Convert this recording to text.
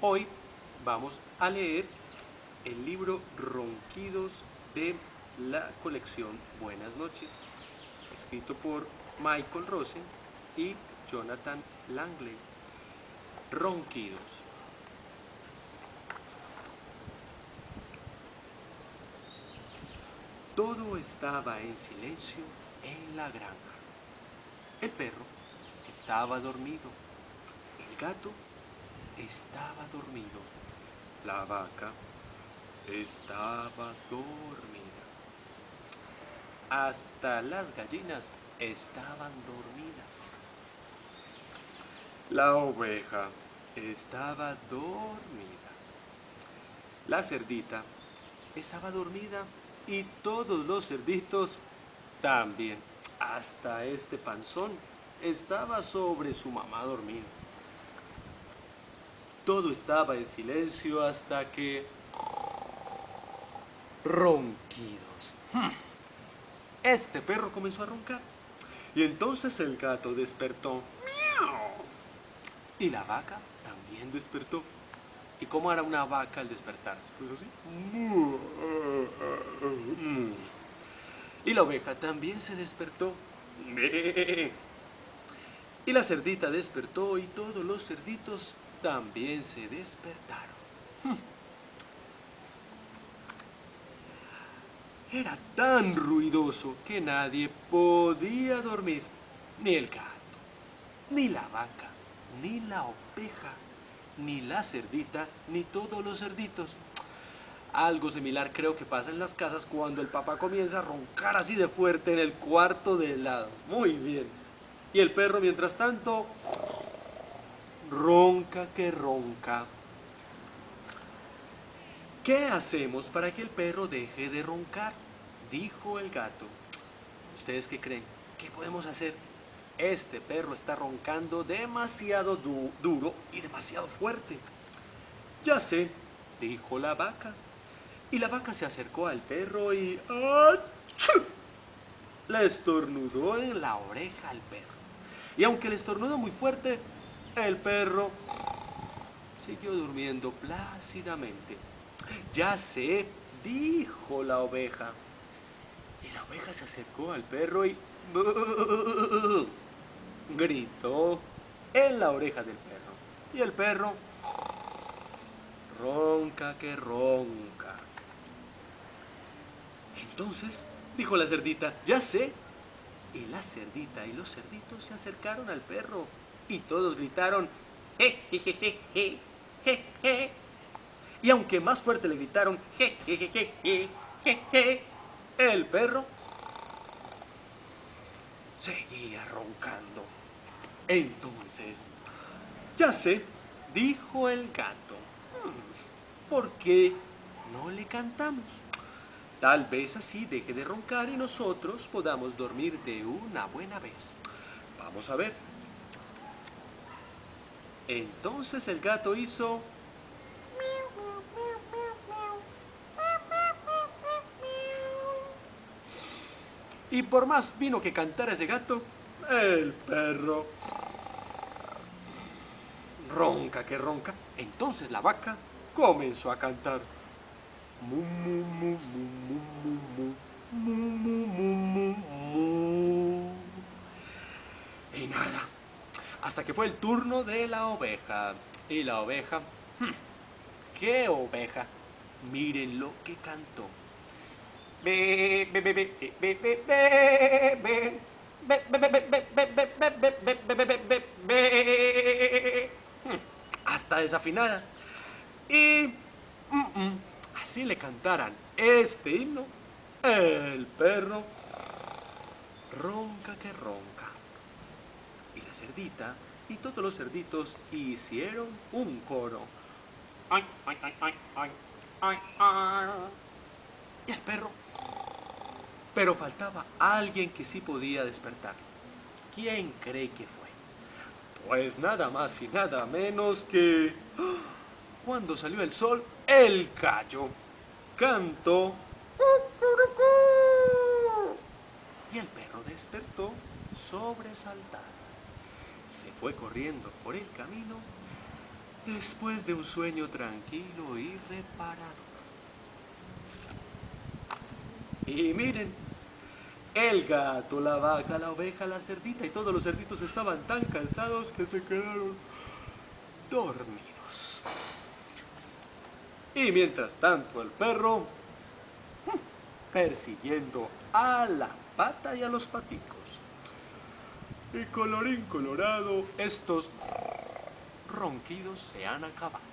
Hoy vamos a leer el libro Ronquidos de la colección Buenas noches, escrito por Michael Rosen y Jonathan Langley. Ronquidos. Todo estaba en silencio en la granja. El perro estaba dormido. El gato estaba dormido. La vaca estaba dormida. Hasta las gallinas estaban dormidas. La oveja estaba dormida. La cerdita estaba dormida y todos los cerditos también. Hasta este panzón estaba sobre su mamá dormida. Todo estaba en silencio hasta que... Ronquidos. Este perro comenzó a roncar. Y entonces el gato despertó. ¡Miau! Y la vaca también despertó. ¿Y cómo hará una vaca al despertarse? Pues así. Y la oveja también se despertó. Y la cerdita despertó y todos los cerditos también se despertaron. Era tan ruidoso que nadie podía dormir. Ni el gato, ni la vaca, ni la oveja, ni la cerdita, ni todos los cerditos. Algo similar creo que pasa en las casas cuando el papá comienza a roncar así de fuerte en el cuarto de lado. Muy bien. Y el perro, mientras tanto, ronca que ronca. ¿Qué hacemos para que el perro deje de roncar? Dijo el gato. ¿Ustedes qué creen? ¿Qué podemos hacer? Este perro está roncando demasiado duro y demasiado fuerte. Ya sé, dijo la vaca. Y la vaca se acercó al perro y... ¡achú! Le estornudó en la oreja al perro. Y aunque le estornudó muy fuerte, el perro siguió durmiendo plácidamente. Ya sé, dijo la oveja. Y la oveja se acercó al perro y... gritó en la oreja del perro. Y el perro... ronca que ronca. Entonces, dijo la cerdita, ya sé. Y la cerdita y los cerditos se acercaron al perro. Y todos gritaron, je, je, je, je, je, je, je. Y aunque más fuerte le gritaron, je, je, je, je, je, je, je, el perro seguía roncando. Entonces, ya sé, dijo el gato, ¿por qué no le cantamos? Tal vez así deje de roncar y nosotros podamos dormir de una buena vez. Vamos a ver. Entonces el gato hizo... Y por más vino que cantara ese gato, el perro ronca que ronca. Entonces la vaca comenzó a cantar. Mu, mu, mu, mu, mu, mu, mu, mu, mu, mu, mu. Y nada, hasta que fue el turno de la oveja. Y la oveja, ¿qué oveja? Miren lo que cantó. Be, be, be, be, be, be, be, be. Hasta desafinada. Y así le cantaran este himno, el perro ronca que ronca. Y la cerdita y todos los cerditos hicieron un coro. Ay, ay, ay, ay, ay, ay, ay. Y el perro. Pero faltaba alguien que sí podía despertar. ¿Quién cree que fue? Pues nada más y nada menos que... Cuando salió el sol, el gallo cantó. Y el perro despertó sobresaltado. Se fue corriendo por el camino después de un sueño tranquilo y reparador. Y miren, el gato, la vaca, la oveja, la cerdita y todos los cerditos estaban tan cansados que se quedaron dormidos. Y mientras tanto el perro, persiguiendo a la pata y a los paticos. Y colorín colorado, estos ronquidos se han acabado.